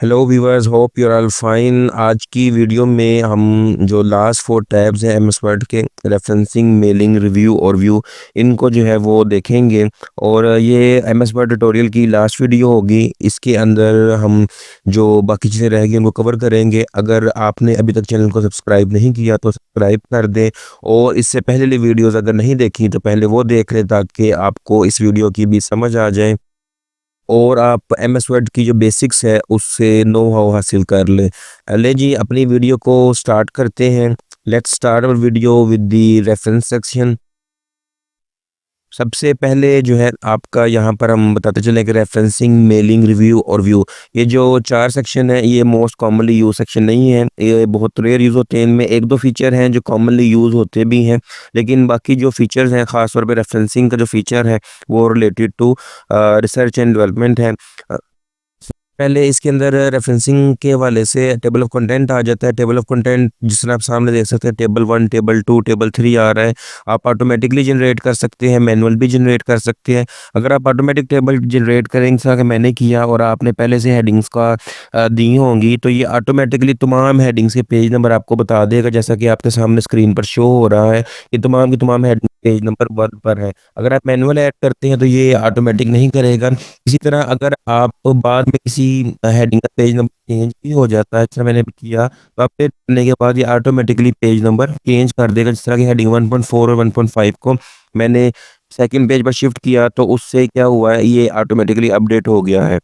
Hello viewers, hope you are all fine. आज की video में हम जो लास्ट 4 टैब्स हैं एमएस वर्ड के, रेफरेंसिंग, मेलिंग, रिव्यू और व्यू, इनको जो है वो देखेंगे। और ये एमएस वर्ड ट्यूटोरियल की लास्ट वीडियो होगी। इसके अंदर हम जो बाकी चीज़ें रहेंगी उनको कवर करेंगे। अगर आपने अभी तक चैनल को सब्सक्राइब नहीं किया तो सब्सक्राइब कर दें, और इससे पहले वीडियोज़ अगर नहीं देखी तो पहले वो देख लें ताकि आपको इस वीडियो की भी समझ आ जाए और आप एमएस वर्ड की जो बेसिक्स है उससे नो हाउ हासिल कर लें। ले जी, अपनी वीडियो को स्टार्ट करते हैं। Let's start our video with the reference section. सबसे पहले जो है आपका यहाँ पर हम बताते चले कि रेफरेंसिंग, मेलिंग, रिव्यू और व्यू, ये जो 4 सेक्शन है ये मोस्ट कॉमनली यूज सेक्शन नहीं है। ये बहुत रेयर यूज़ होते हैं। इनमें एक दो फीचर हैं जो कॉमनली यूज़ होते भी हैं, लेकिन बाकी जो फीचर्स हैं, ख़ासतौर पे रेफरेंसिंग का जो फीचर है वो related to research and development है। पहले इसके अंदर रेफरेंसिंग के हवाले से टेबल ऑफ कंटेंट आ जाता है। टेबल ऑफ कंटेंट जिस तरह आप सामने देख सकते हैं, टेबल 1, टेबल 2, टेबल 3 आ रहा है। आप ऑटोमेटिकली जनरेट कर सकते हैं, मैनुअल भी जनरेट कर सकते हैं। अगर आप ऑटोमेटिक टेबल जनरेट करेंगे जैसा कि मैंने किया और आपने पहले से हेडिंग्स का दी होंगी, तो ये ऑटोमेटिकली तमाम हेडिंग्स के पेज नंबर आपको बता देगा, जैसा कि आपके सामने स्क्रीन पर शो हो रहा है कि तमाम की तमाम हेडिंग पेज नंबर 1 पर है। अगर आप मैनुअल ऐड करते हैं तो ये ऑटोमेटिक नहीं करेगा। इसी तरह अगर आप बाद में किसी हेडिंग का पेज नंबर चेंज भी हो जाता है, जैसा मैंने किया, तो अपडेट करने के बाद ये ऑटोमेटिकली पेज नंबर चेंज कर देगा। जिस तरह की हेडिंग 1.4 और 1.5 को मैंने सेकंड पेज पर शिफ्ट किया तो उससे क्या हुआ है, ये ऑटोमेटिकली अपडेट हो गया है।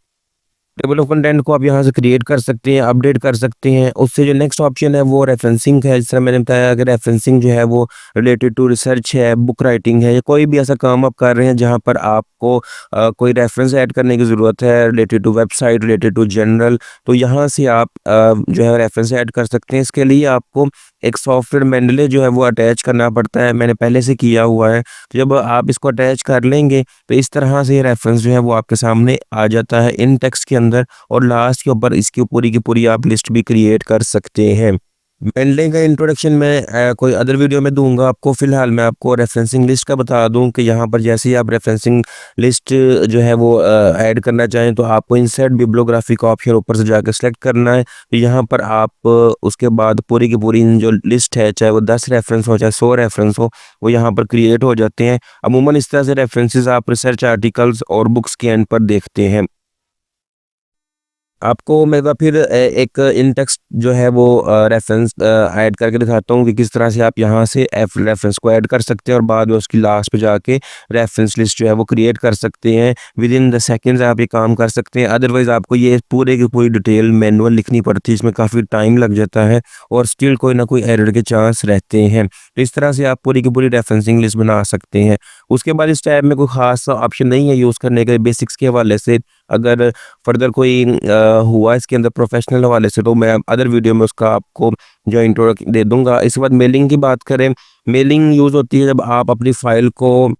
टेबल ऑफ कंटेंट को आप यहाँ से क्रिएट कर सकते हैं, अपडेट कर सकते हैं। उससे जो नेक्स्ट ऑप्शन है वो रेफरेंसिंग है। जिस तरह मैंने बताया कि रेफरेंसिंग जो है वो रिलेटेड टू रिसर्च है, बुक राइटिंग है, या कोई भी ऐसा काम आप कर रहे हैं जहाँ पर आपको कोई रेफरेंस ऐड करने की ज़रूरत है related to website, related to general, तो यहाँ से आप जो है रेफरेंस ऐड कर सकते हैं। इसके लिए आपको एक सॉफ्टवेयर मेंडले जो है वो अटैच करना पड़ता है। मैंने पहले से किया हुआ है। तो जब आप इसको अटैच कर लेंगे तो इस तरह से ये रेफरेंस जो है वो आपके सामने आ जाता है इन टेक्स्ट के अंदर, और लास्ट के ऊपर इसकी पूरी की पूरी आप लिस्ट भी क्रिएट कर सकते हैं। मेंडले का इंट्रोडक्शन मैं कोई अदर वीडियो में दूंगा आपको। फिलहाल मैं आपको रेफरेंसिंग लिस्ट का बता दूं कि यहाँ पर जैसे ही आप रेफरेंसिंग लिस्ट जो है वो ऐड करना चाहें तो आपको इंसर्ट बिब्लियोग्राफी का ऑप्शन ऊपर से जाकर सेलेक्ट करना है। तो यहाँ पर आप उसके बाद पूरी की पूरी जो लिस्ट है, चाहे वो 10 रेफरेंस हो चाहे 100 रेफरेंस हो, वो यहाँ पर क्रिएट हो जाते हैं। अमूमन इस तरह से रेफरेंसेस आप रिसर्च आर्टिकल्स और बुक्स के एंड पर देखते हैं। आपको मैं फिर एक इन टेक्स्ट जो है वो रेफरेंस ऐड करके दिखाता हूँ कि किस तरह से आप यहाँ से रेफरेंस को ऐड कर सकते हैं और बाद में उसकी लास्ट पे जाके रेफरेंस लिस्ट जो है वो क्रिएट कर सकते हैं। विद इन द सेकेंड्स आप ये काम कर सकते हैं। अदरवाइज़ आपको ये पूरे की पूरी डिटेल मैनुअल लिखनी पड़ती है, इसमें काफ़ी टाइम लग जाता है और स्टिल कोई ना कोई एरर के चांस रहते हैं। तो इस तरह से आप पूरी की पूरी रेफरेंसिंग लिस्ट बना सकते हैं। उसके बाद इस टैब में कोई ख़ास ऑप्शन नहीं है यूज़ करने के बेसिक्स के हवाले से। अगर फर्दर कोई हुआ इसके अंदर प्रोफेशनल हवाले से तो मैं अदर वीडियो में उसका आपको जो इंट्रोडक्शन दे दूंगा। इसके बाद मेलिंग की बात करें, मेलिंग यूज़ होती है जब आप अपनी फाइल को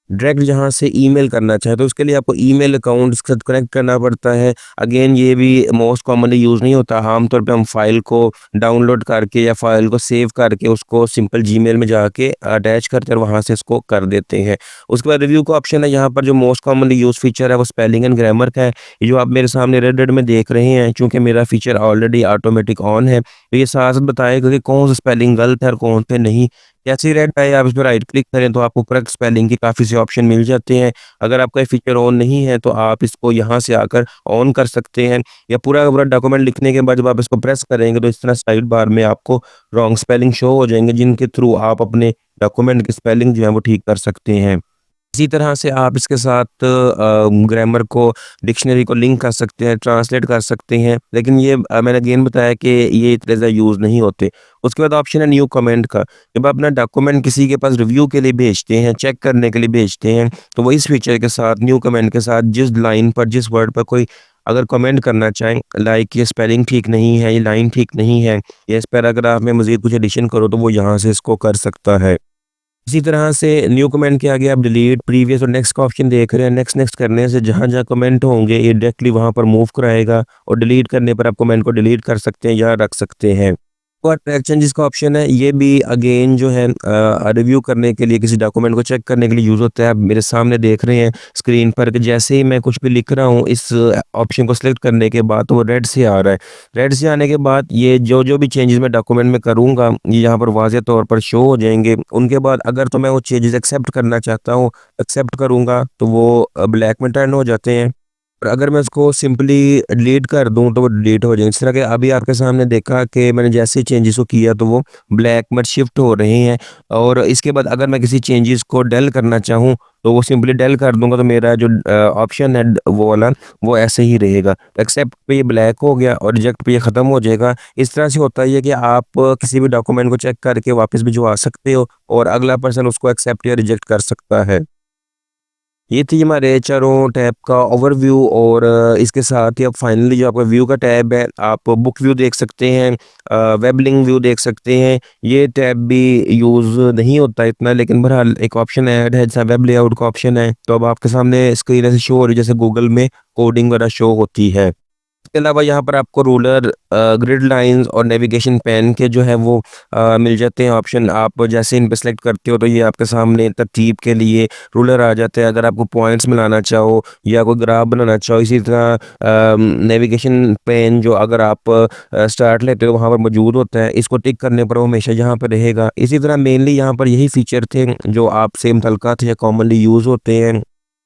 डायरेक्ट जहाँ से ईमेल करना चाहे, तो उसके लिए आपको ईमेल अकाउंट के साथ कनेक्ट करना पड़ता है। अगेन ये भी मोस्ट कॉमनली यूज़ नहीं होता। आमतौर पे हम फाइल को डाउनलोड करके या फाइल को सेव करके उसको सिंपल जीमेल में जाके अटैच करते और वहाँ से इसको कर देते हैं। उसके बाद रिव्यू का ऑप्शन है। यहाँ पर जो मोस्ट कॉमनली यूज फीचर है वो स्पेलिंग एंड ग्रामर का है। ये जो आप मेरे सामने रेड में देख रहे हैं, चूँकि मेरा फीचर ऑलरेडी ऑटोमेटिक ऑन है, तो ये साथ साथ बताएगा कि कौन सा स्पेलिंग गलत है और कौन से नहीं। जैसे ही रेड आए आप इस पर राइट क्लिक करें तो आपको करेक्ट स्पेलिंग के काफ़ी से ऑप्शन मिल जाते हैं। अगर आपका फीचर ऑन नहीं है तो आप इसको यहाँ से आकर ऑन कर सकते हैं, या पूरा का पूरा डॉक्यूमेंट लिखने के बाद जब आप इसको प्रेस करेंगे तो इस तरह साइड बार में आपको रॉन्ग स्पेलिंग शो हो जाएंगे, जिनके थ्रू आप अपने डॉक्यूमेंट की स्पेलिंग जो है वो ठीक कर सकते हैं। इसी तरह से आप इसके साथ ग्रामर को, डिक्शनरी को लिंक कर सकते हैं, ट्रांसलेट कर सकते हैं, लेकिन ये मैंने अगेन बताया कि ये इतने ज़्यादा यूज़ नहीं होते। उसके बाद ऑप्शन है न्यू कमेंट का। जब आप अपना डॉक्यूमेंट किसी के पास रिव्यू के लिए भेजते हैं, चेक करने के लिए भेजते हैं, तो वो इस फीचर के साथ, न्यू कमेंट के साथ, जिस लाइन पर, जिस वर्ड पर कोई अगर कमेंट करना चाहें, लाइक ये स्पेलिंग ठीक नहीं है, ये लाइन ठीक नहीं है, या इस पैराग्राफ में मज़ीद कुछ एडिशन करो, तो वो यहाँ से इसको कर सकता है। इसी तरह से न्यू कमेंट के आगे आप डिलीट, प्रीवियस और नेक्स्ट का ऑप्शन देख रहे हैं। नेक्स्ट नेक्स्ट करने से जहाँ जहाँ कमेंट होंगे ये डायरेक्टली वहाँ पर मूव कराएगा, और डिलीट करने पर आप कमेंट को डिलीट कर सकते हैं या रख सकते हैं। और ट्रैक चेंजेस का ऑप्शन है, ये भी अगेन जो है रिव्यू करने के लिए, किसी डॉक्यूमेंट को चेक करने के लिए यूज़ होता है। आप मेरे सामने देख रहे हैं स्क्रीन पर कि जैसे ही मैं कुछ भी लिख रहा हूँ, इस ऑप्शन को सिलेक्ट करने के बाद तो वो रेड से आ रहा है। रेड से आने के बाद ये जो भी चेंजेस मैं डॉक्यूमेंट में करूँगा, ये यहाँ पर वाज़ेह तौर पर शो हो जाएँगे। उनके बाद अगर तो मैं वो चेंजेस एक्सेप्ट करना चाहता हूँ, एक्सेप्ट करूँगा तो वो ब्लैक में टर्न हो जाते हैं। और अगर मैं उसको सिंपली डिलीट कर दूँ तो वो डिलीट हो जाएँगे। इस तरह के अभी आपके सामने देखा कि मैंने जैसे ही चेंजेस को किया तो वो ब्लैक में शिफ्ट हो रहे हैं। और इसके बाद अगर मैं किसी चेंजेस को डेल करना चाहूँ तो वो सिंपली डेल कर दूँगा, तो मेरा जो ऑप्शन है वो वाला, वो ऐसे ही रहेगा। एक्सेप्ट पे ये ब्लैक हो गया और रिजेक्ट पे ये ख़त्म हो जाएगा। इस तरह से होता है कि आप किसी भी डॉक्यूमेंट को चेक करके वापस भिजवा सकते हो और अगला पर्सन उसको एक्सेप्ट या रिजेक्ट कर सकता है। ये थी हमारे चारों टैब का ओवरव्यू। और इसके साथ ही अब फाइनली जो आपका व्यू का टैब है, आप बुक व्यू देख सकते हैं, वेब लिंक व्यू देख सकते हैं। ये टैब भी यूज़ नहीं होता इतना, लेकिन बहरहाल एक ऑप्शन ऐड है जैसा वेब लेआउट का ऑप्शन है, तो अब आपके सामने स्क्रीन ऐसे शो हो रही है जैसे गूगल में कोडिंग वगैरह शो होती है। इसके अलावा यहाँ पर आपको रूलर, ग्रिड लाइन्स और नेविगेशन पेन के जो है वो मिल जाते हैं ऑप्शन। आप जैसे इन पे सेलेक्ट करते हो तो ये आपके सामने तरतीब के लिए रूलर आ जाता है। अगर आपको पॉइंट्स मिलाना चाहो या कोई ग्राफ बनाना चाहो, इसी तरह नेविगेशन पेन जो अगर आप स्टार्ट लेते हो वहाँ पर मौजूद होता है, इसको टिक करने पर वो हमेशा यहाँ पर रहेगा। इसी तरह मेनली यहाँ पर यही फीचर थे जो आपसे मुतल्लिक़ थे या कॉमनली यूज़ होते हैं।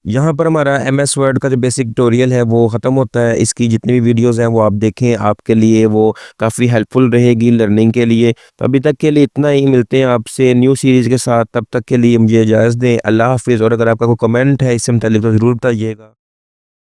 यहाँ पर हमारा एमएस वर्ड का जो बेसिक ट्यूटोरियल है वो ख़त्म होता है। इसकी जितनी भी वीडियोज़ हैं वो आप देखें, आपके लिए वो काफ़ी हेल्पफुल रहेगी लर्निंग के लिए। तो अभी तक के लिए इतना ही, मिलते हैं आपसे न्यू सीरीज़ के साथ, तब तक के लिए मुझे इजाज़त दें। अल्लाह हाफ़िज़। और अगर आपका कोई कमेंट है इससे मुतल्लिक़ तो ज़रूर बताइएगा।